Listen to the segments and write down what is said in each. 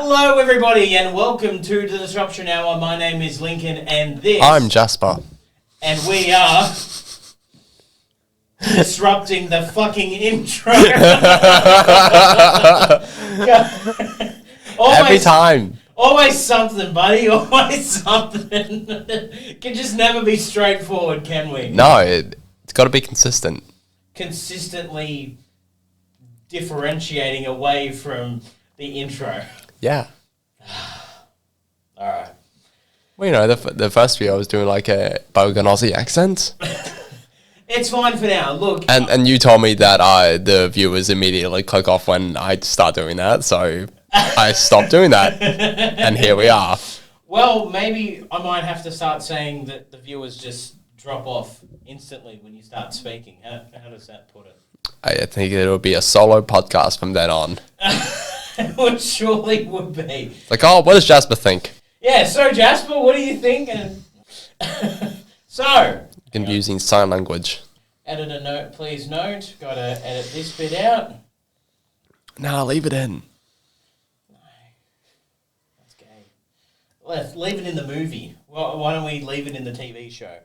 Hello, everybody, and welcome to the Disruption Hour. My name is Lincoln, and this... I'm Jasper. And we are... disrupting the fucking intro. Every time. Always something, buddy. Always something. Can just never be straightforward, can we? No, it's got to be consistent. Consistently differentiating away from the intro. Yeah. All right. Well, you know, the first few I was doing like a bogan Aussie accent. It's fine for now. Look. And you told me that the viewers immediately click off when I start doing that, so I stopped doing that. And here we are. Well, maybe I might have to start saying that the viewers just drop off instantly when you start speaking. How does that put it? I think it'll be a solo podcast from then on. It surely would be. Like, oh, what does Jasper think? Yeah, so Jasper, what do you think? So... Going to be using sign language. Editor note, please note. Got to edit this bit out. Nah, leave it in. No. That's gay. Let's leave it in the movie. Why don't we leave it in the TV show?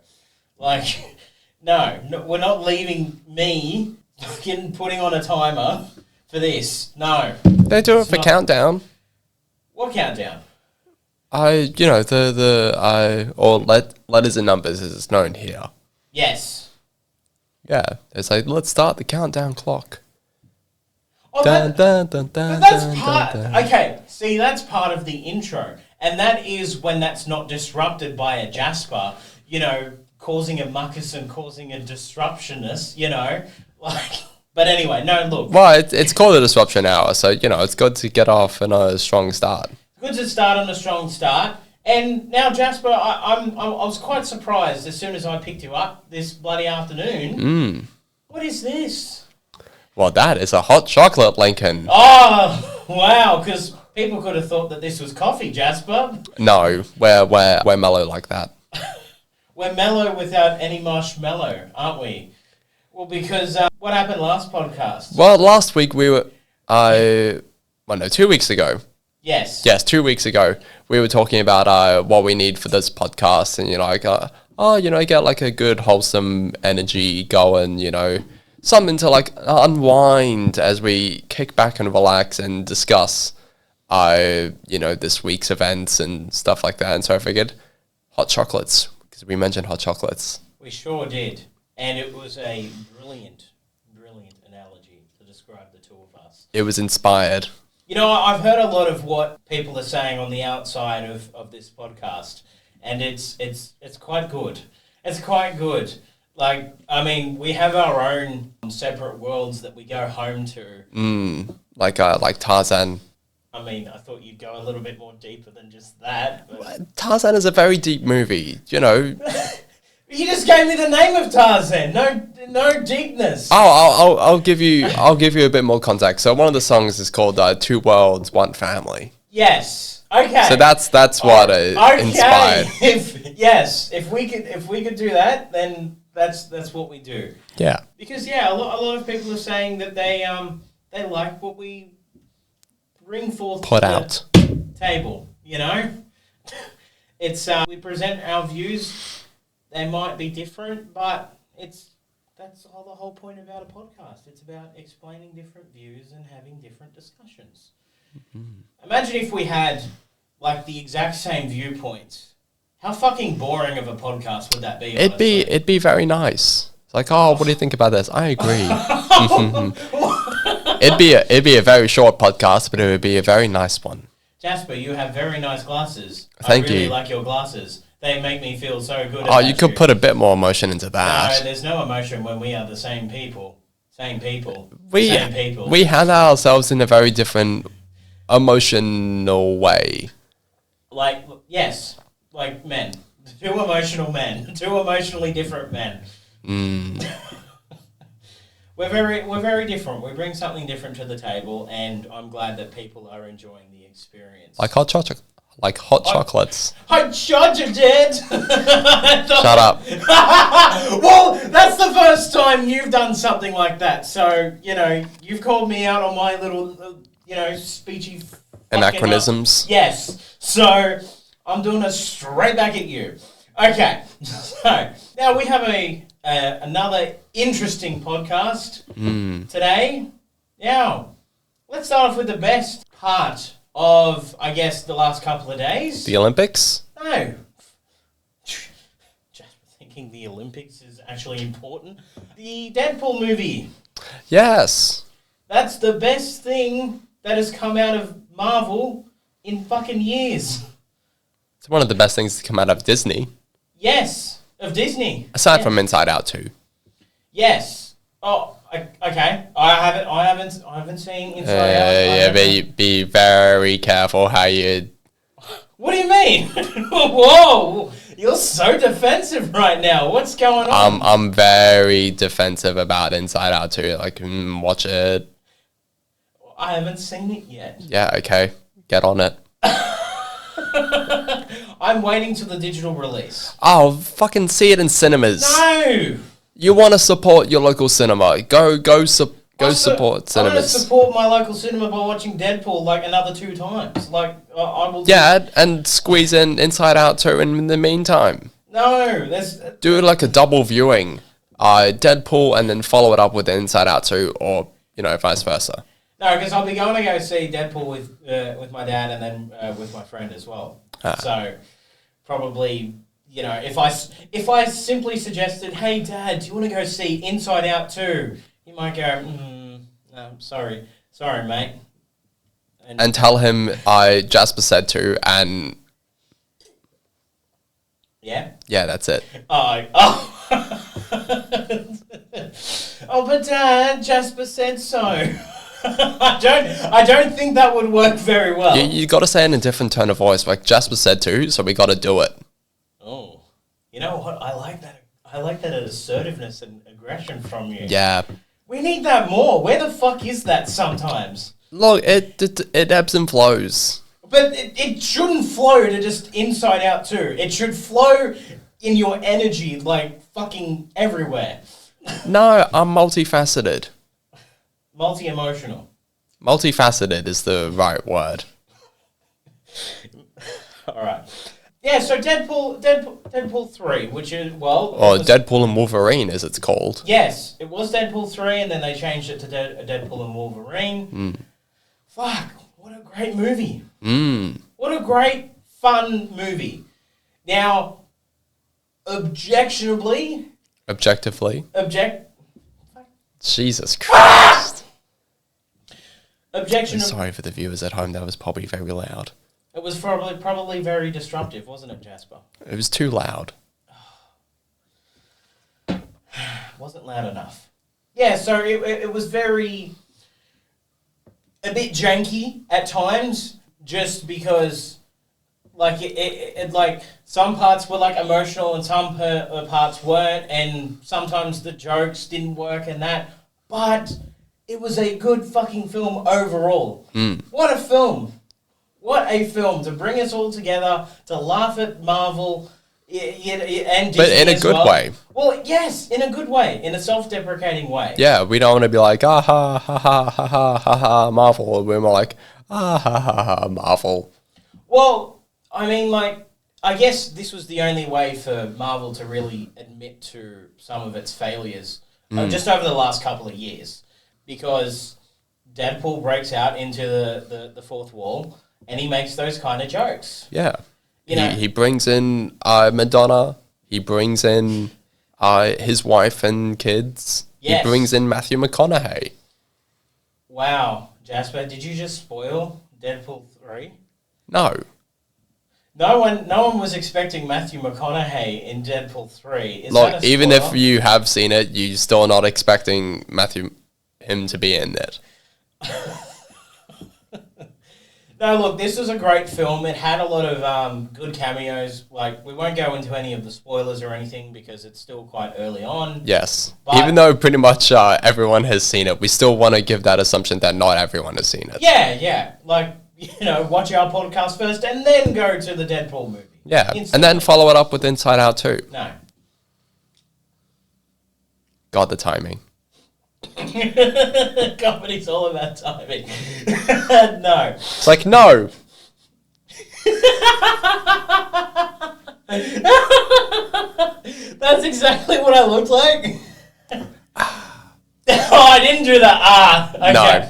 Like, no, we're not leaving me fucking putting on a timer for this. No. They do it for countdown. What countdown? Or letters and numbers as it's known here. Yes. Yeah, it's like, let's start the countdown clock. Oh, that's part... Okay, see, that's part of the intro. And that is when that's not disrupted by a Jasper, you know, causing a muckus and causing a disruptionist, you know. Like, but anyway, no, look. Well, it's called a disruption hour, so, you know, it's good to get off on a strong start. Good to start on a strong start. And now, Jasper, I was quite surprised as soon as I picked you up this bloody afternoon. What is this? Well, that is a hot chocolate, Lincoln. Oh, wow, because people could have thought that this was coffee, Jasper. No, we're mellow like that. We're mellow without any marshmallow, aren't we? Well, because what happened last podcast? Well, last week we were... 2 weeks ago. Yes. Yes, 2 weeks ago, we were talking about what we need for this podcast, and, you know, get like a good wholesome energy going, you know, something to like unwind as we kick back and relax and discuss, this week's events and stuff like that. And so I figured hot chocolates, because we mentioned hot chocolates. We sure did. And it was a brilliant, brilliant analogy to describe the two of us. It was inspired. You know, I've heard a lot of what people are saying on the outside of this podcast, and it's quite good. It's quite good. Like, I mean, we have our own separate worlds that we go home to. Like Tarzan. I mean, I thought you'd go a little bit more deeper than just that. But... Tarzan is a very deep movie, you know. You just gave me the name of Tarzan. No deepness. Oh, I'll give you a bit more context. So one of the songs is called "Two Worlds, One Family." Yes. Okay. So that's what inspired. If we could do that, then that's what we do. Yeah. Because a lot of people are saying that they like what we bring forth Put to out the table. You know, it's we present our views. They might be different, but that's the whole point about a podcast. It's about explaining different views and having different discussions. Mm-hmm. Imagine if we had, like, the exact same viewpoints. How fucking boring of a podcast would that be? It'd be very nice. It's like, oh, what do you think about this? I agree. It'd be a very short podcast, but it would be a very nice one. Jasper, you have very nice glasses. Thank you. I really like your glasses. They make me feel so good. Oh, you could put a bit more emotion into that. No, there's no emotion when we are the same people. Same people. We handle ourselves in a very different emotional way. Like, yes. Like men. Two emotional men. Two emotionally different men. We're very different. We bring something different to the table, and I'm glad that people are enjoying the experience. Like hot chocolates. Hot chocolate, Dad. Shut up. Well, that's the first time you've done something like that. So, you know, you've called me out on my little, speechy Anachronisms. Yes. So I'm doing it straight back at you. Okay. So now we have another interesting podcast today. Now, let's start off with the best part of, I guess, the last couple of days. The Olympics? No. Just thinking the Olympics is actually important. The Deadpool movie. Yes. That's the best thing that has come out of Marvel in fucking years. It's one of the best things to come out of Disney. Yes, of Disney. Aside from Inside Out 2. Yes. Oh, okay. I haven't seen Inside Out. Be very careful how you... What do you mean? Whoa, you're so defensive right now. What's going on? I'm very defensive about Inside Out 2. Like, watch it. I haven't seen it yet. Yeah, okay. Get on it. I'm waiting till the digital release. Oh, fucking see it in cinemas. No! You want to support your local cinema. Go support cinemas. I'm going to support my local cinema by watching Deadpool like another 2 times. Like, I will... Yeah, and squeeze in Inside Out 2 in the meantime. No, there's... Do like a double viewing. Deadpool and then follow it up with Inside Out 2 or, vice versa. No, because I'll be going to go see Deadpool with my dad and then with my friend as well. So, probably, if I simply suggested, hey, Dad, do you want to go see Inside Out 2? He might go, no, sorry, mate. And tell him Jasper said to, and... Yeah? Yeah, that's it. Oh, but Dad, Jasper said so. I don't think that would work very well. You got to say it in a different tone of voice, like Jasper said to, so we got to do it. Oh, you know what? I like that. I like that assertiveness and aggression from you. Yeah. We need that more. Where the fuck is that sometimes? Look, it ebbs and flows. But it shouldn't flow to just Inside Out too. It should flow in your energy, like fucking everywhere. No, I'm multifaceted. Multi-emotional. Multifaceted is the right word. All right. Yeah, so Deadpool 3, which is, well... Deadpool and Wolverine, as it's called. Yes, it was Deadpool 3, and then they changed it to Deadpool and Wolverine. Fuck, what a great movie. What a great, fun movie. Now, objectively... Jesus Christ. Sorry for the viewers at home, that was probably very loud. It was probably very disruptive, wasn't it, Jasper? It was too loud. Wasn't loud enough. Yeah, so it was a bit janky at times, just because, like, it like, some parts were, like, emotional and some parts weren't, and sometimes the jokes didn't work and that, but it was a good fucking film overall. What a film! What a film to bring us all together, to laugh at Marvel and Disney. But in a good way. Well, yes, in a good way, in a self-deprecating way. Yeah, we don't want to be like, ha ha ha ha ha ha ha Marvel. We're more like, ha ha ha Marvel. Well, I mean, like, I guess this was the only way for Marvel to really admit to some of its failures just over the last couple of years, because Deadpool breaks out into the fourth wall. And he makes those kind of jokes. Yeah. He brings in Madonna. He brings in his wife and kids. Yes. He brings in Matthew McConaughey. Wow. Jasper, did you just spoil Deadpool 3? No. No one was expecting Matthew McConaughey in Deadpool 3. Look, even if you have seen it, you're still not expecting him to be in it. No, look, this was a great film. It had a lot of good cameos. Like, we won't go into any of the spoilers or anything because it's still quite early on. Yes. Even though pretty much everyone has seen it, we still want to give that assumption that not everyone has seen it. Yeah. Like, watch our podcast first and then go to the Deadpool movie. Yeah, instantly. And then follow it up with Inside Out 2. No. God, the timing. Comedy's all about timing. No. It's like, no. That's exactly what I looked like. Oh, I didn't do that. Okay. No.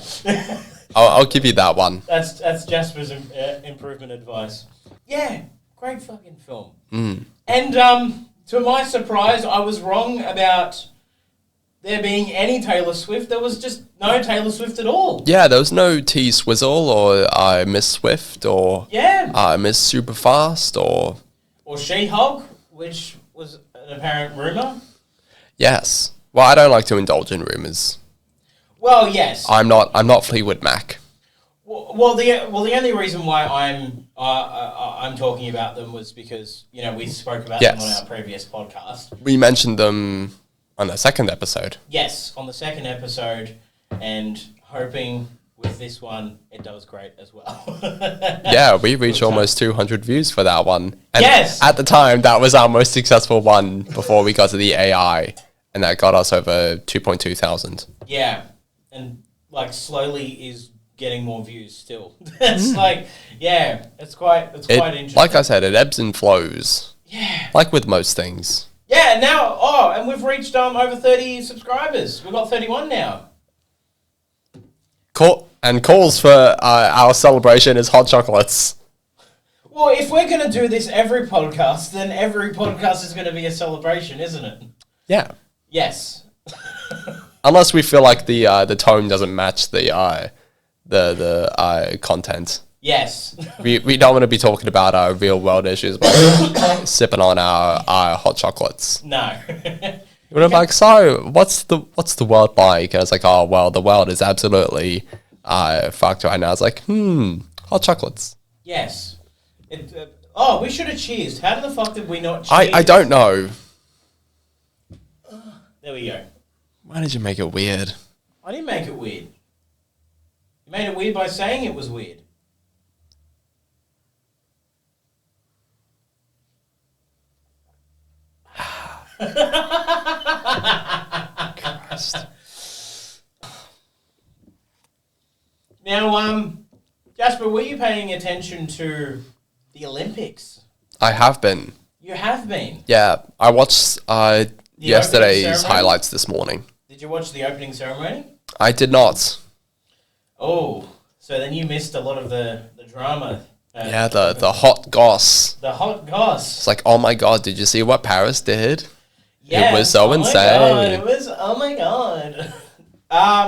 I'll give you that one. That's Jasper's improvement advice. Yeah, great fucking film. Mm. And to my surprise, I was wrong about there being any Taylor Swift. There was just no Taylor Swift at all. Yeah, there was no T Swizzle or Miss Swift or Miss Superfast or She-Hulk, which was an apparent rumor. Yes. Well, I don't like to indulge in rumors. Well, yes. I'm not Fleetwood Mac. Well, the only reason why I'm talking about them was because we spoke about them on our previous podcast. We mentioned them on the second episode. Yes, on the second episode, and hoping with this one it does great as well. Yeah, we reached almost 200 views for that one. And yes. At the time, that was our most successful one before we got to the AI, and that got us over 2.2 thousand. Yeah, and slowly is getting more views still. It's it's quite interesting. Like I said, it ebbs and flows. Yeah. Like with most things. Yeah, and we've reached over 30 subscribers. We've got 31 now. Calls for our celebration is hot chocolates. Well, if we're going to do this every podcast, then every podcast is going to be a celebration, isn't it? Yeah. Yes. Unless we feel like the tone doesn't match the content. Yes. We don't want to be talking about our real world issues, but sipping on our hot chocolates. No. We're like, so what's the world like? And it's like, oh well, the world is absolutely fucked right now. It's like, hot chocolates. Yes. We should have cheersed. How the fuck did we not cheers? I don't know. There we go. Why did you make it weird? I didn't make it weird. You made it weird by saying it was weird. Christ. Now, Jasper, were you paying attention to the Olympics? I have been. You have been? Yeah, I watched yesterday's highlights this morning. Did you watch the opening ceremony? I did not. Oh, so then you missed a lot of the drama. The hot goss. The hot goss. It's like, oh my god, did you see what Paris did? Yeah, it was so insane. Oh my god.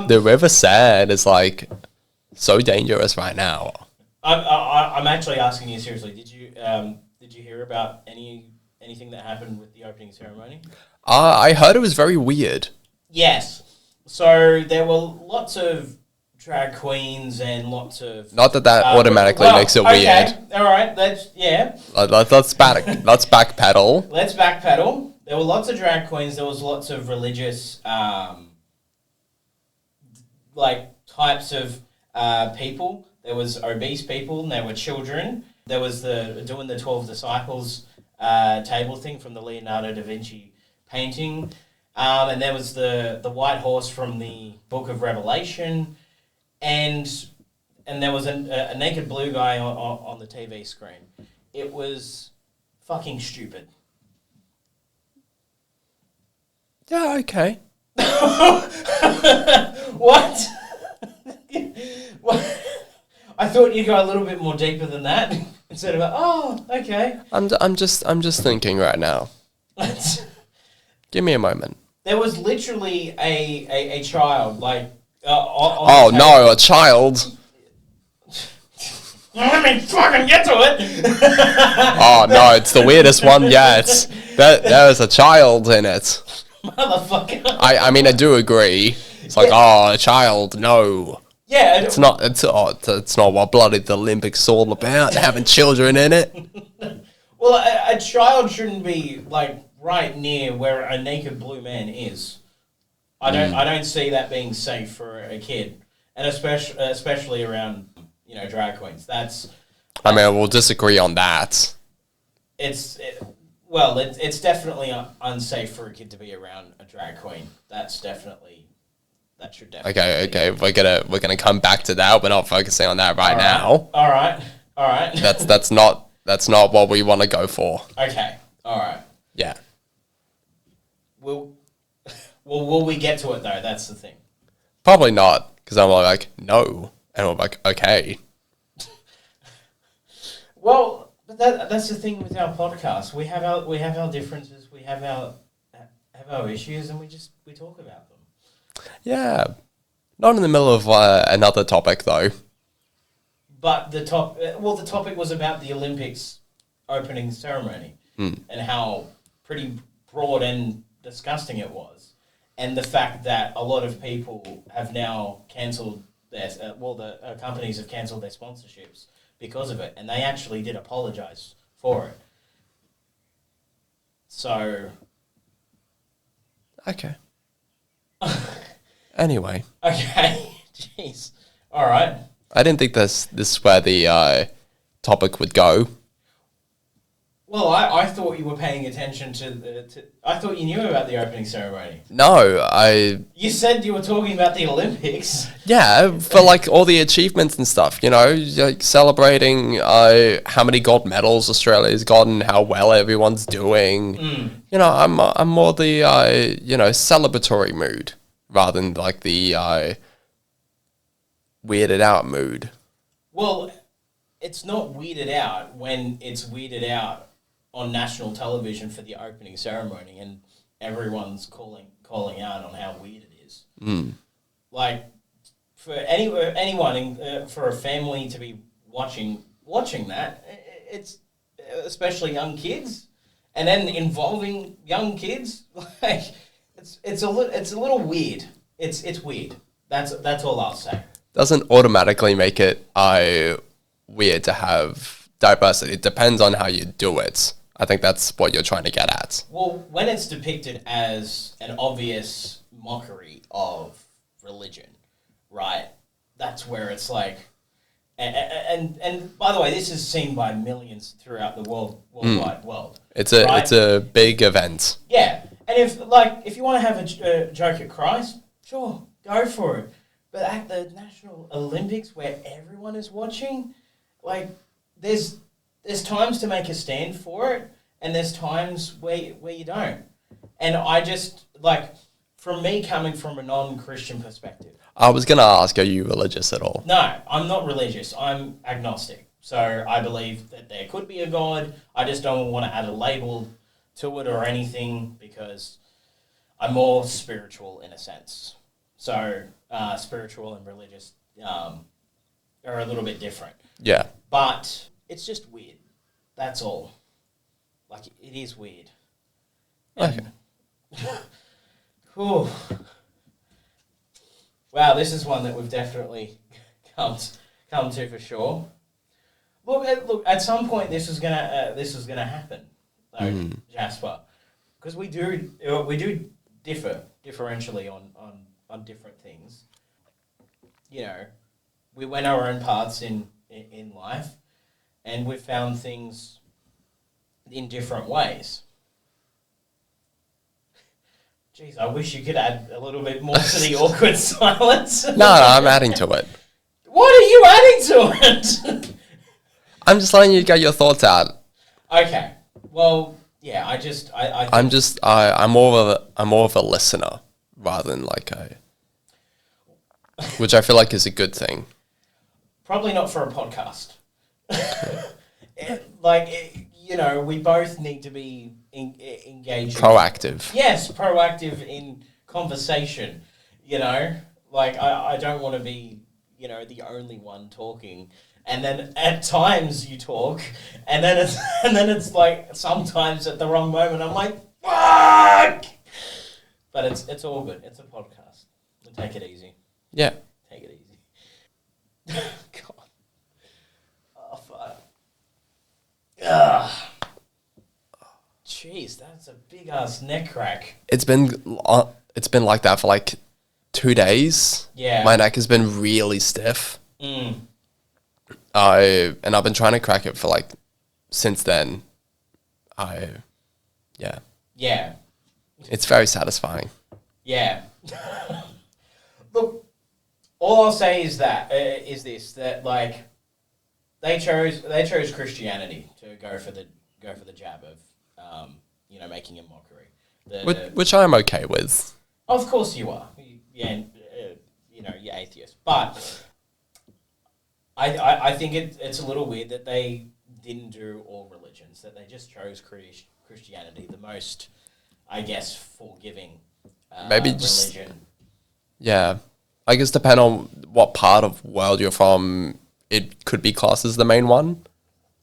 The River Seine is like so dangerous right now. I'm actually asking you seriously. Did you hear about anything that happened with the opening ceremony? I heard it was very weird. Yes. So there were lots of drag queens and lots of... Not that automatically makes it weird. All right. Let's backpedal. Let's backpedal. There were lots of drag queens. There was lots of religious types of people. There was obese people and there were children. There was doing the 12 Disciples table thing from the Leonardo da Vinci painting. And there was the white horse from the Book of Revelation. And there was a naked blue guy on the TV screen. It was fucking stupid. Yeah, okay. What? What? I thought you'd go a little bit more deeper than that instead of okay. I'm just thinking right now. Give me a moment. There was literally a child a child. Let me fucking get to it. Oh no, it's the weirdest one yet. There is a child in it. Motherfucker. I mean, I do agree. It's like, a child, no. Yeah. It's not what bloody the Olympics is all about, having children in it. Well, a child shouldn't be, right near where a naked blue man is. I don't see that being safe for a kid. And especially around, drag queens. I mean, we'll disagree on that. It's definitely unsafe for a kid to be around a drag queen. That's definitely That should definitely. Okay. We're gonna come back to that. We're not focusing on that right now. All right. That's not what we want to go for. Okay. All right. Yeah. Will we get to it though? That's the thing. Probably not, because I'm like, no, and I'm like, okay. Well, but that's the thing with our podcast. We have our differences. We have our issues, and we talk about them. Yeah, not in the middle of another topic though. But the topic was about the Olympics opening ceremony and how pretty broad and disgusting it was, and the fact that a lot of people have now cancelled their the companies have cancelled their sponsorships because of it, and they actually did apologise for it. So, okay. Anyway. Okay. Jeez. All right. I didn't think this is where the topic would go. Well, I thought you were paying attention to I thought you knew about the opening ceremony. No, You said you were talking about the Olympics. Yeah, for like all the achievements and stuff, you know, like celebrating how many gold medals Australia's gotten, how well everyone's doing. You know, I'm more the celebratory mood rather than like the weirded out mood. Well, it's not weirded out when it's weirded out on national television for the opening ceremony and everyone's calling out on how weird it is. Like, for anyone, for a family to be watching that, it's especially young kids, and then involving young kids, like it's a little weird. It's weird. That's all I'll say. Doesn't automatically make it weird to have diversity. It depends on how you do it. I think that's what you're trying to get at. Well, when it's depicted as an obvious mockery of religion, right? That's where it's like, and by the way, this is seen by millions throughout the worldwide world. It's right? a big event. Yeah, and if you want to have a joke at Christ, sure, go for it. But at the National Olympics, where everyone is watching, like there's times to make a stand for it, and there's times where you don't. And I just, like, from me coming from a non-Christian perspective. I was going to ask, are you religious at all? No, I'm not religious. I'm agnostic. So I believe that there could be a God. I just don't want to add a label to it or anything because I'm more spiritual in a sense. So spiritual and religious are a little bit different. Yeah. But it's just weird. That's all. Like, it is weird. Okay. Whew. Wow, this is one that we've definitely come to for sure. Look. At some point, this is gonna happen, though, Jasper, because we do differ differentially on different things. You know, we went our own paths in life, and we've found things in different ways. Jeez, I wish you could add a little bit more to the awkward silence. No, I'm adding to it. What are you adding to it? I'm just letting you get your thoughts out. Okay. Well, yeah, I'm more of a listener rather than like which I feel like is a good thing. Probably not for a podcast. We both need to be engaged. Proactive. Yes, proactive in conversation. You know, like I don't want to be, the only one talking. And then at times you talk, and then it's like sometimes at the wrong moment I'm like, fuck. But it's all good. It's a podcast. We'll take it easy. Yeah. Take it easy. God. Oh fuck. Ugh. Jeez, that's a big ass neck crack. It's been like that for like 2 days. Yeah. My neck has been really stiff. And I've been trying to crack it for like since then. Yeah. It's very satisfying. Yeah. Look, all I'll say is that that like they chose Christianity to go for the jab of making a mockery. Which I'm okay with. Of course you are. Yeah, you're atheist. But I think it's a little weird that they didn't do all religions, that they just chose Christianity, the most, I guess, forgiving Maybe religion. just, yeah. I guess depend on what part of world you're from, it could be classed as the main one.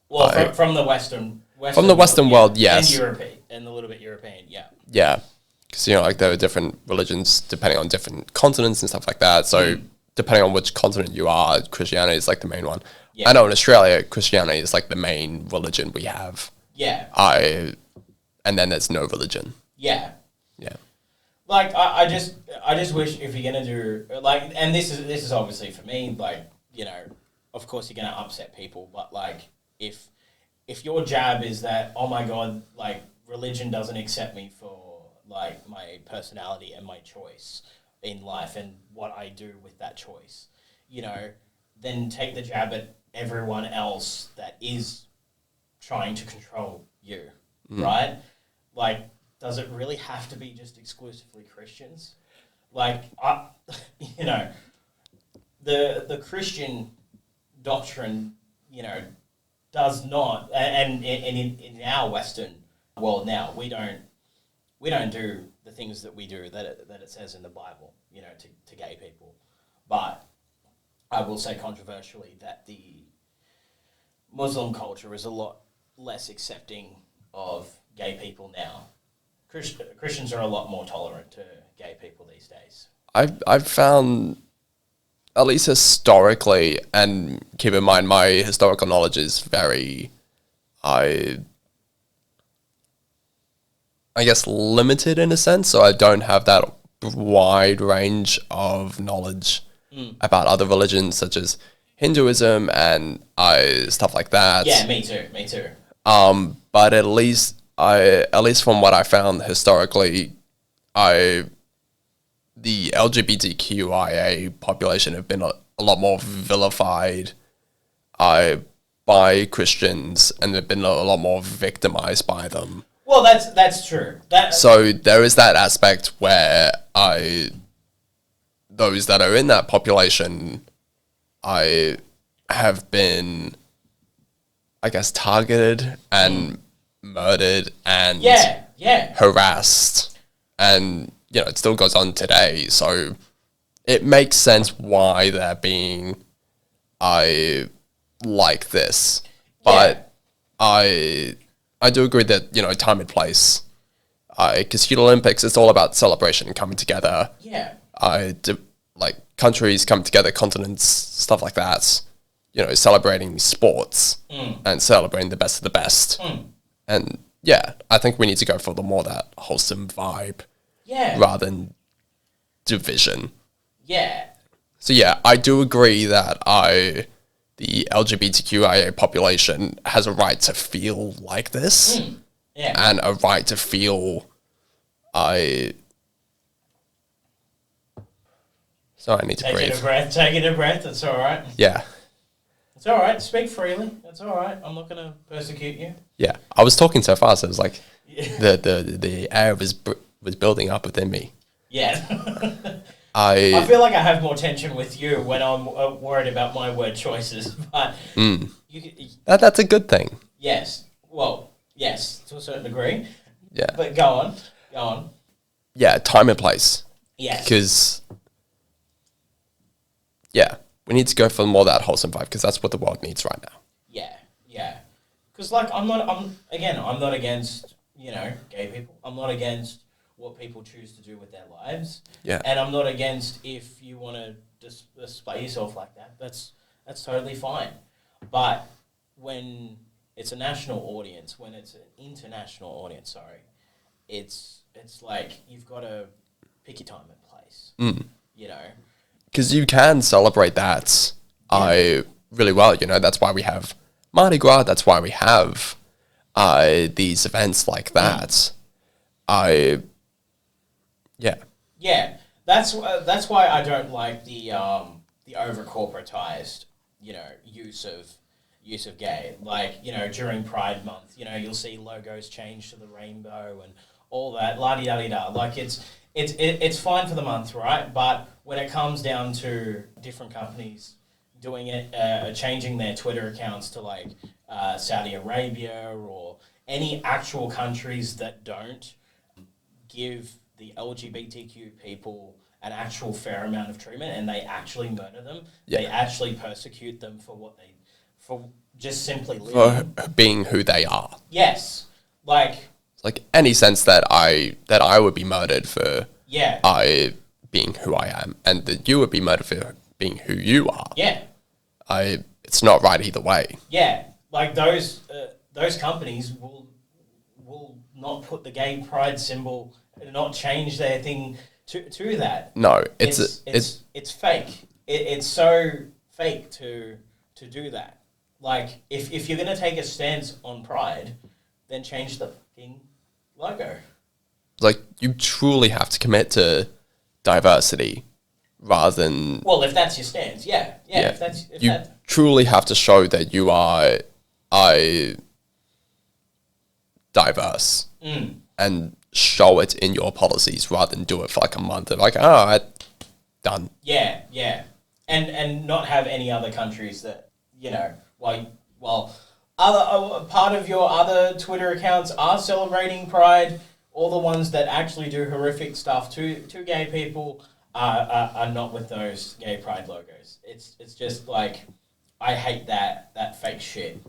Well, from the Western from the Western world, yes. And European, and a little bit European, yeah. Yeah. Because, there are different religions depending on different continents and stuff like that. So, depending on which continent you are, Christianity is like the main one. Yeah. I know in Australia, Christianity is like the main religion we have. Yeah. And then there's no religion. Yeah. Yeah. Like, I just wish if you're going to do, like, and this is obviously for me, like, of course you're going to upset people, but, like, if your jab is that, oh my God, like, religion doesn't accept me for, like, my personality and my choice in life and what I do with that choice, then take the jab at everyone else that is trying to control you, right? Like, does it really have to be just exclusively Christians? Like, the Christian doctrine, does not, and in our Western world now, we don't do the things that we do that it says in the Bible, to gay people. But I will say controversially that the Muslim culture is a lot less accepting of gay people now. Christians are a lot more tolerant to gay people these days. I've found, at least historically, and keep in mind my historical knowledge is very, I guess, limited in a sense, so I don't have that wide range of knowledge about other religions such as Hinduism and stuff like that. Yeah, me too. But at least from what I found historically, the LGBTQIA population have been a lot more vilified by Christians, and they've been a lot more victimized by them. Well, that's true. So there is that aspect where those that are in that population, have been, I guess, targeted and murdered and harassed, and it still goes on today. So it makes sense why they're being like this, but I do agree that time and place, because Youth Olympics, it's all about celebration and coming together. Yeah. Like countries come together, continents, stuff like that. Celebrating sports and celebrating the best of the best. And yeah, I think we need to go for that wholesome vibe. Yeah. Rather than division. Yeah. So yeah, I do agree that the LGBTQIA population has a right to feel like this. Yeah. And a right to feel So I need to breathe. Taking a breath. It's all right. Yeah. It's all right. Speak freely. It's all right. I'm not going to persecute you. Yeah. I was talking so fast. It was like the air was building up within me. Yeah. I feel like I have more tension with you when I'm worried about my word choices. But that's a good thing. Yes. Well, yes, to a certain degree. Yeah. But go on. Yeah, time and place. Yes. Because yeah, we need to go for more of that wholesome vibe, because that's what the world needs right now. Yeah. Because like I'm not against gay people. I'm not against what people choose to do with their lives. Yeah. And I'm not against if you want to display yourself like that. That's totally fine. But when it's a national audience, when it's an international audience, it's like you've got to pick your time and place. Because you can celebrate that really well. That's why we have Mardi Gras. That's why we have these events like that. Yeah. That's why I don't like the over corporatized, use of gay. Like, during Pride Month, you'll see logos change to the rainbow and all that, la-di-da-di-da. Like, it's fine for the month, right? But when it comes down to different companies doing it, changing their Twitter accounts to, like, Saudi Arabia or any actual countries that don't give the LGBTQ people an actual fair amount of treatment, and they actually murder them, they actually persecute them for just simply living. For being who they are. Yes. Like any sense that I would be murdered for I being who I am, and that you would be murdered for being who you are. Yeah. It's not right either way. Yeah. Like those companies will not put the gay pride symbol, not change their thing to that. No, it's fake. It's so fake to do that. Like, if you're going to take a stance on pride, then change the fucking logo. Like, you truly have to commit to diversity rather than... Well, if that's your stance, yeah. You truly have to show that you are diverse and show it in your policies rather than do it for like a month and like, done. Yeah. And not have any other countries that, while other part of your other Twitter accounts are celebrating Pride, all the ones that actually do horrific stuff to gay people are not with those gay Pride logos. It's just like, I hate that fake shit.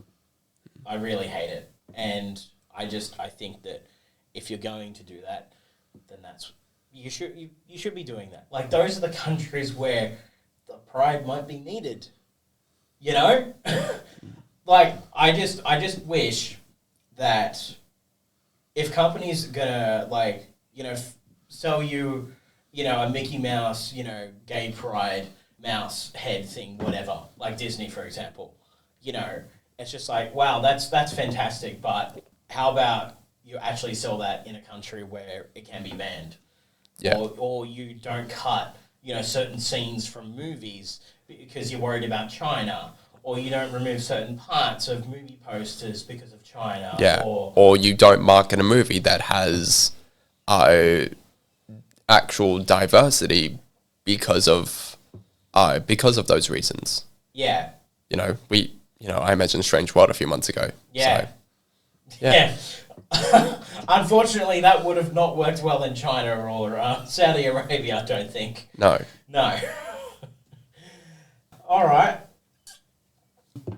I really hate it. And I think that if you're going to do that, then you should be doing that. Like, those are the countries where the pride might be needed. Like, I just wish that if companies are gonna, like, sell you, a Mickey Mouse, gay pride mouse head thing, whatever, like Disney, for example, it's just like, wow, that's fantastic, but how about you actually sell that in a country where it can be banned? Yeah. Or you don't cut, certain scenes from movies because you're worried about China, or you don't remove certain parts of movie posters because of China. Yeah. Or you don't market a movie that has actual diversity because of those reasons. Yeah. I imagined Strange World a few months ago. Yeah. So, yeah. Unfortunately, that would have not worked well in China or Saudi Arabia, I don't think. No. All right.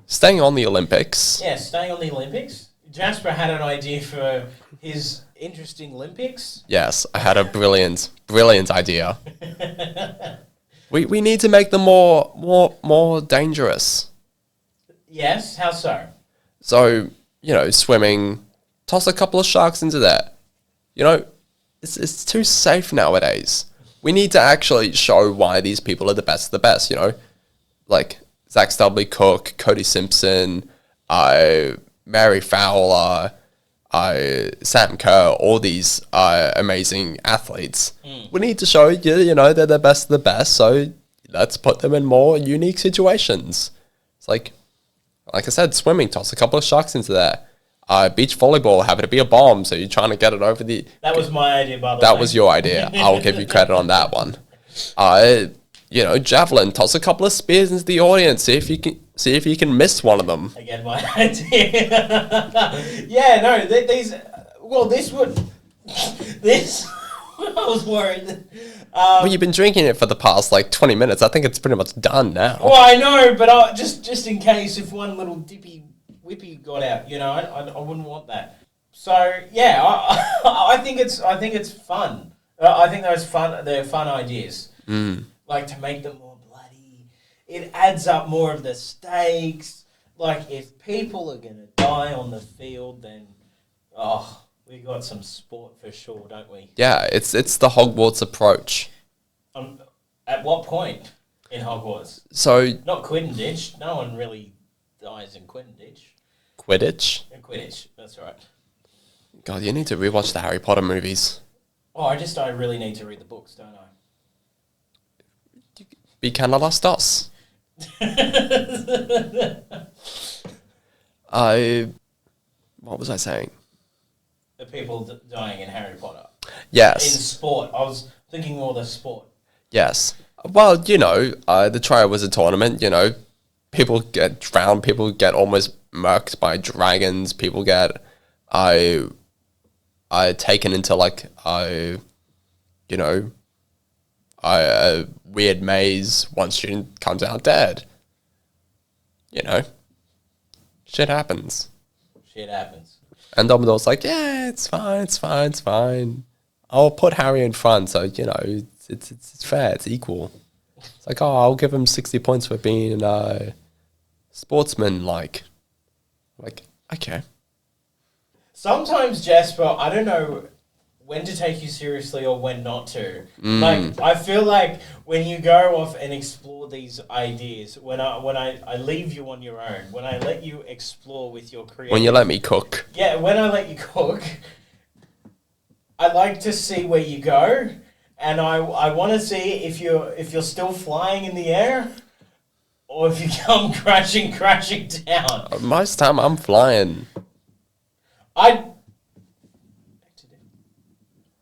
Staying on the Olympics. Yeah, staying on the Olympics. Jasper had an idea for his interesting Olympics. Yes, I had a brilliant idea. We need to make them more dangerous. Yes, how so? So, swimming, toss a couple of sharks into there. It's too safe nowadays. We need to actually show why these people are the best of the best, Like Zach Stubbley Cook, Cody Simpson, Mary Fowler, Sam Kerr, all these amazing athletes. We need to show they're the best of the best, so let's put them in more unique situations. It's like I said, swimming, toss a couple of sharks into there. Beach volleyball, have it be a bomb, so you're trying to get it over the... That was my idea, by the way. That was your idea. I'll give you credit on that one. Javelin, toss a couple of spears into the audience, see if you can miss one of them. Again, my idea. Yeah, no, these... Well, this would... This... I was worried. Well, you've been drinking it for the past, 20 minutes. I think it's pretty much done now. Well, I know, but just in case if one little dippy whippy got out, I wouldn't want that. So, yeah, I think it's fun. I think they're fun ideas. Like, to make them more bloody. It adds up more of the stakes. Like, if people are going to die on the field, then, we got some sport for sure, don't we? Yeah, it's the Hogwarts approach. At what point in Hogwarts? So not Quidditch. No one really dies in Quidditch. Quidditch? Quidditch, that's right. God, you need to rewatch the Harry Potter movies. Oh, I really need to read the books, don't I? be kind of lost us. What was I saying? The people dying in Harry Potter. Yes. In sport. I was thinking more the sport. Yes. Well, the trial was a tournament, people get drowned, people get almost murked by dragons, people get taken into a weird maze. One student comes out dead. Shit happens. Shit happens. And Dumbledore's like, yeah, it's fine. I'll put Harry in front, so it's fair, it's equal. It's like, oh, I'll give him 60 points for being sportsman like, okay. Sometimes, Jasper, I don't know when to take you seriously or when not to. I feel like when you go off and explore these ideas, when I leave you on your own, when I let you explore with your creative... When you let me cook. Yeah, when I let you cook, I like to see where you go, and I want to see if you're still flying in the air, or if you come crashing down. Most time I'm flying.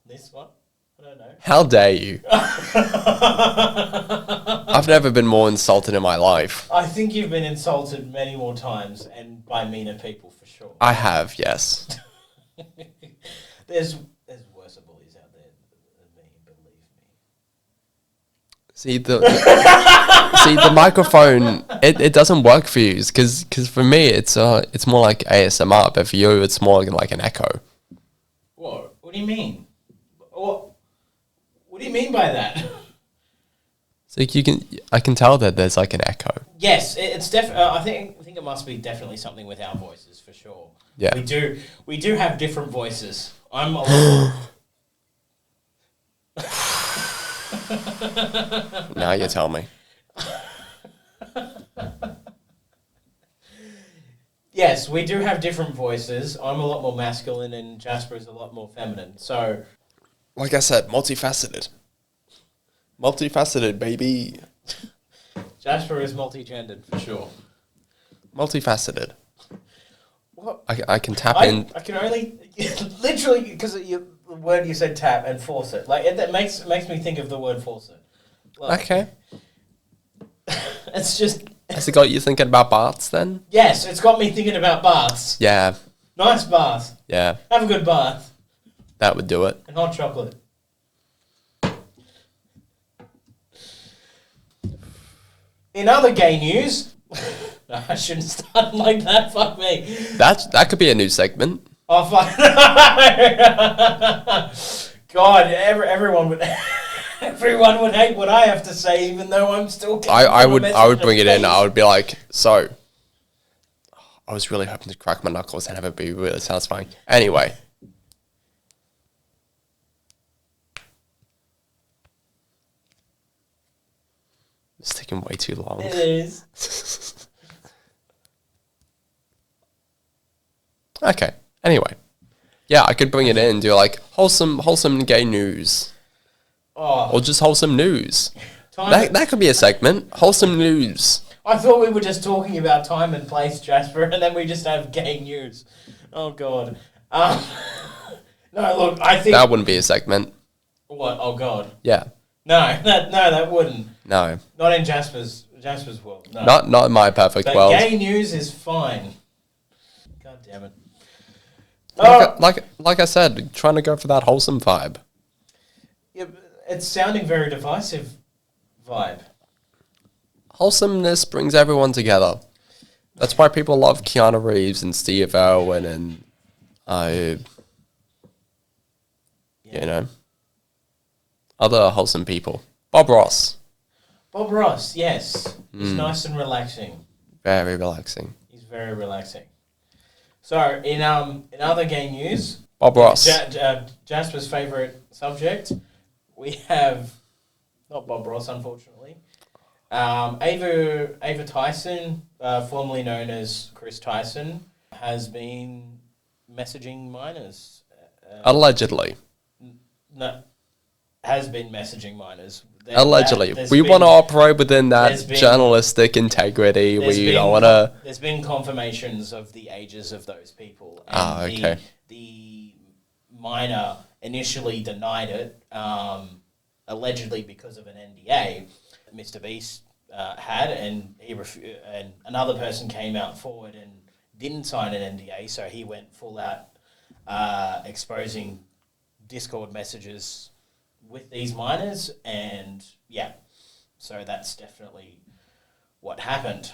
This one? I don't know. How dare you? I've never been more insulted in my life. I think you've been insulted many more times, and by meaner people for sure. I have, yes. There's worse bullies out there than me, believe me. See the microphone. It doesn't work for you because for me it's more like ASMR, but for you it's more like an echo. What? What do you mean? What do you mean by that? So I can tell that there's like an echo. Yes, it's definitely. I think it must be definitely something with our voices for sure. Yeah, we do have different voices. I'm a little... Now you tell me. Yes, we do have different voices. I'm a lot more masculine and Jasper is a lot more feminine. So, like I said, multifaceted. Multifaceted, baby. Jasper is multi-gendered for sure. Multifaceted. What? I can tap in. I can only literally because the word you said tap and force it. Like that makes me think of the word force it. Like, Okay. It's just. Has it got you thinking about baths then? Yes, it's got me thinking about baths. Yeah. Nice bath. Yeah. Have a good bath. That would do it. And hot chocolate. In other gay news, no, I shouldn't start like that. Fuck me. That could be a new segment. Oh fuck! God, everyone would hate what I have to say, even though I'm still. I would bring it in. I would be like, so. I was really hoping to crack my knuckles and have it be really satisfying. Anyway. It's taking way too long. It is. Okay. Anyway. Yeah, I could bring it in and do like wholesome gay news. Oh. Or just wholesome news. That could be a segment. Wholesome news. I thought we were just talking about time and place, Jasper, and then we just have gay news. Oh God. No, look, I think That wouldn't be a segment. What? Oh God. Yeah. No, that wouldn't. No. Not in Jasper's world. No. Not in my perfect But world. gay news is fine. God damn it. Like I said, trying to go for that wholesome vibe. Yeah, it's sounding very divisive vibe. Wholesomeness brings everyone together. That's why people love Keanu Reeves and Steve Irwin and other wholesome people. Bob Ross. Bob Ross, yes. He's nice and relaxing. Very relaxing. He's very relaxing. So, in other gay news, Bob Ross. Jasper's favourite subject, we have not Bob Ross, unfortunately. Ava Tyson, formerly known as Kris Tyson, has been messaging minors. Allegedly. No, has been messaging minors. Allegedly. We want to operate within that journalistic integrity. We don't want to... There's been confirmations of the ages of those people. And okay. The minor initially denied it, allegedly because of an NDA Mr. Beast had, and and another person came out forward and didn't sign an NDA, so he went full out exposing Discord messages with these minors, and yeah, so that's definitely what happened.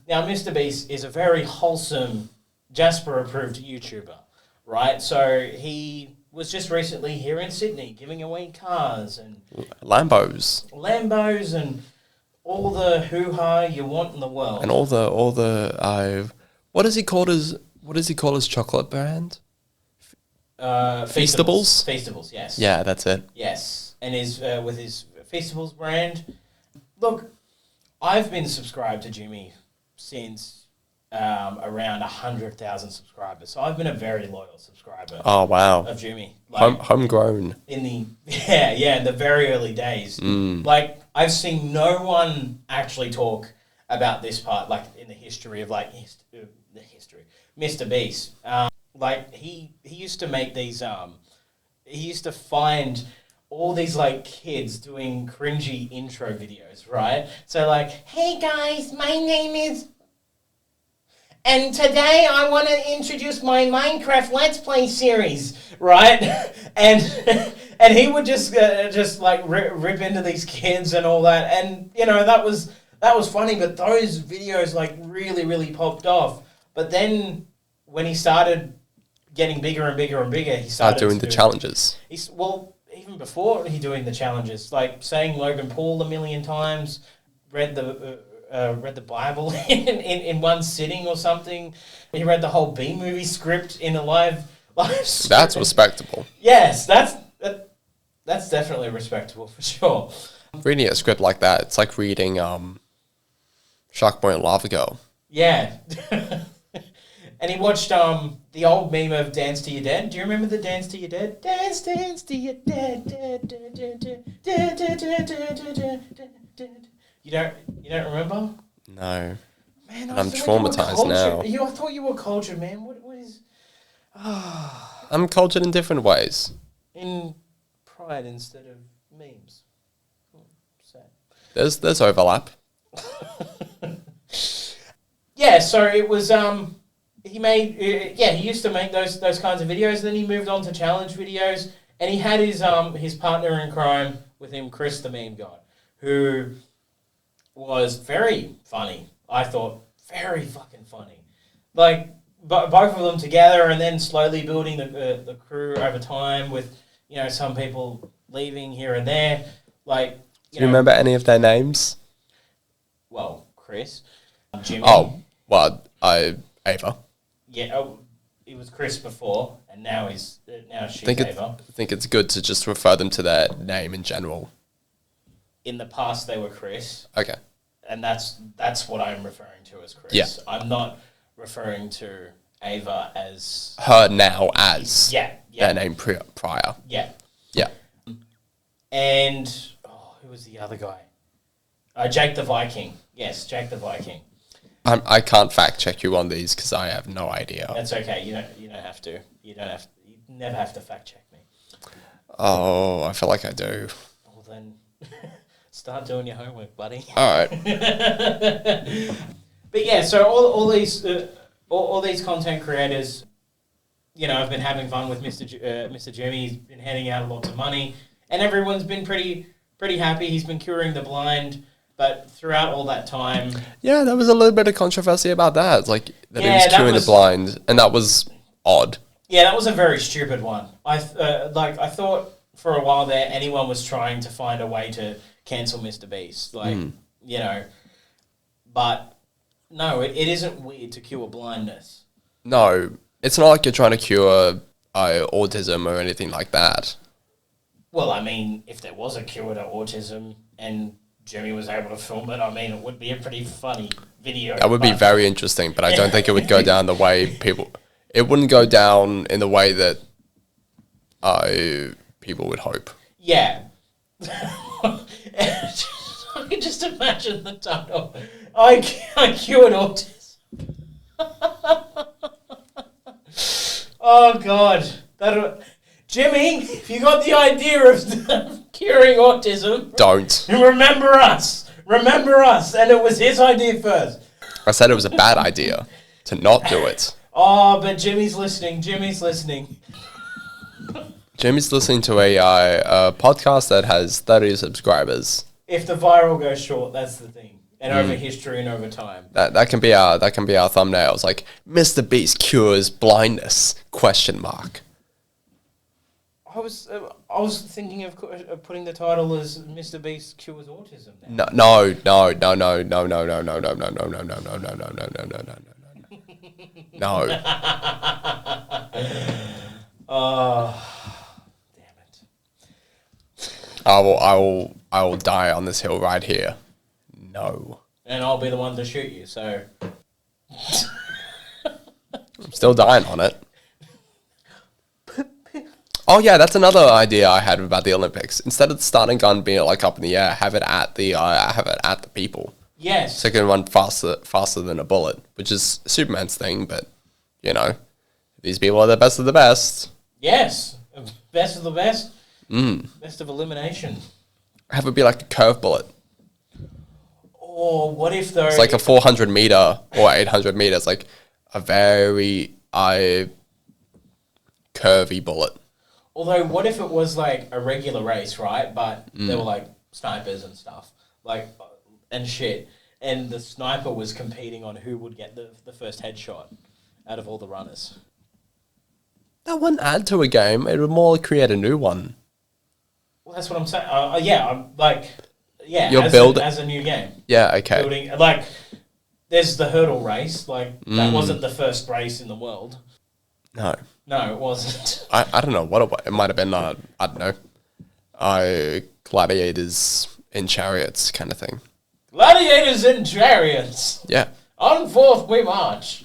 Now, Mr. Beast is a very wholesome, Jasper-approved YouTuber, right? So he was just recently here in Sydney giving away cars and... Lambos and all the hoo-ha you want in the world. And all the what does he call his chocolate brand? Feastables? Feastables, yes. Yeah, that's it. Yes, and with his Feastables brand. Look, I've been subscribed to Jimmy since around 100,000 subscribers, so I've been a very loyal subscriber. Oh wow! Of Jimmy, homegrown in the in the very early days. Like, I've seen no one actually talk about this part, like in the history of the history, Mr. Beast. Like, he used to make these, he used to find all these, like, kids doing cringy intro videos, right? So, like, hey guys, my name is... And today I want to introduce my Minecraft Let's Play series, right? and he would just rip into these kids and all that. And, you know, that was funny, but those videos, like, really, really popped off. But then when he started getting bigger and bigger and bigger, he started doing the challenges. Even before he doing the challenges, like saying Logan Paul 1 million times, read the Bible in one sitting or something. He read the whole B movie script in a live script. That's respectable. Yes, that's definitely respectable for sure. Reading a script like that, it's like reading Shark Boy and Lava Girl. Yeah. And he watched the old meme of Dance to Your Dead. Do you remember the Dance to Your Dead? Dance to your dead. You don't remember? No. Man, I'm traumatized now. I thought you were cultured, man. What is... I'm cultured in different ways. In pride instead of memes. Sad. There's overlap. Yeah, so it was... He used to make those kinds of videos. Then he moved on to challenge videos, and he had his partner in crime with him, Kris the Meme God, who was very funny. I thought very fucking funny. Like, both of them together, and then slowly building the crew over time with, you know, some people leaving here and there. Like, do you remember any of their names? Well, Kris, Jimmy. Oh, well, Ava. Yeah, it was Kris before, and now she's Ava. I think it's good to just refer them to their name in general. In the past, they were Kris. Okay. And that's what I'm referring to as Kris. Yeah. I'm not referring to Ava as... Her now as... Yeah. Their name prior. Yeah. Yeah. And... who was the other guy? Jake the Viking. Yes, Jake the Viking. I can't fact check you on these because I have no idea. That's okay. You don't have to. You never have to fact check me. Oh, I feel like I do. Well then, start doing your homework, buddy. All right. But yeah, so all these content creators, you know, have been having fun with Mr. Jimmy. He's been handing out lots of money, and everyone's been pretty happy. He's been curing the blind. But throughout all that time... Yeah, there was a little bit of controversy about that. It's like, that he was curing the blind, and that was odd. Yeah, that was a very stupid one. I thought for a while there, anyone was trying to find a way to cancel Mr. Beast. You know, but no, it isn't weird to cure blindness. No, it's not like you're trying to cure autism or anything like that. Well, I mean, if there was a cure to autism and Jimmy was able to film it, I mean, it would be a pretty funny video. That would be very interesting, but I don't think it would go down the way people... It wouldn't go down in the way that people would hope. Yeah. I can just imagine the title. I cured autism. Oh God, Jimmy, if you got the idea of curing autism, Don't. remember us. Remember us, and it was his idea first. I said it was a bad idea to not do it. Oh, but Jimmy's listening. Jimmy's listening. Jimmy's listening to a podcast that has 30 subscribers. If the viral goes short, that's the thing. And over history and over time. That can be our thumbnail. It's like Mr. Beast cures blindness ? I was thinking of putting the title as Mr. Beast cures autism. Now. No. Oh, damn it! I will die on this hill right here. No. And I'll be the one to shoot you. So I'm still dying on it. Oh yeah, that's another idea I had about the Olympics. Instead of the starting gun being like up in the air, have it at the people. yes, So it can run faster than a bullet, which is Superman's thing. But you know, these people are the best of the best. yes, best of the best. Best of elimination. Have it be like a curved bullet. Or what if though? It's like a 400 meter or 800 meters, like a very curvy bullet. Although, what if it was like a regular race, right? But there were like snipers and stuff, like and shit, and the sniper was competing on who would get the first headshot out of all the runners. That wouldn't add to a game. It would more create a new one. Well, that's what I'm saying. I'm like, You're as a new game. Yeah, okay. Building like, there's the hurdle race. Like that wasn't the first race in the world. No, it wasn't. I don't know what it might have been. I don't know. Gladiators in chariots kind of thing. Gladiators in chariots. Yeah. On forth we march.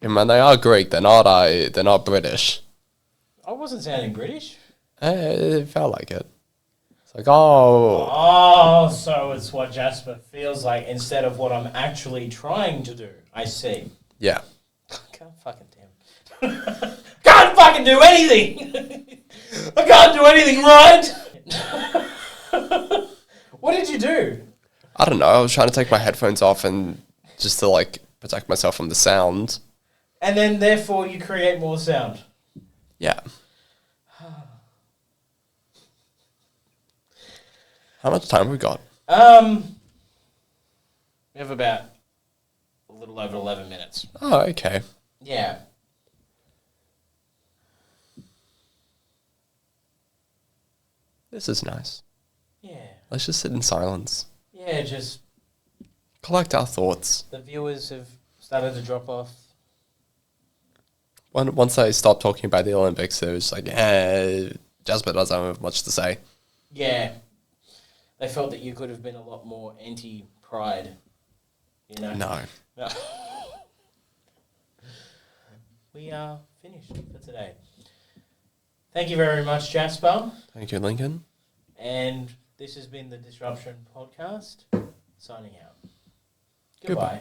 Yeah, man, they are Greek. They're not British. I wasn't sounding British. It felt like it. It's like, oh. Oh, so it's what Jasper feels like instead of what I'm actually trying to do. I see. Yeah. Can't fucking can't fucking do anything. I can't do anything right. What did you do? I don't know. I was trying to take my headphones off and just to like protect myself from the sound. And then therefore you create more sound. Yeah. How much time have we got? We have about a little over 11 minutes. Oh, okay. Yeah. This is nice. Yeah. Let's just sit in silence. Yeah, just Collect our thoughts. the viewers have started to drop off. Once I stopped talking about the Olympics, it was like, Jasper doesn't have much to say. Yeah. They felt that you could have been a lot more anti-pride, you know? No. We are finished for today. Thank you very much, Jasper. Thank you, Lincoln. And this has been the Disruption Podcast. Signing out. Goodbye. Goodbye.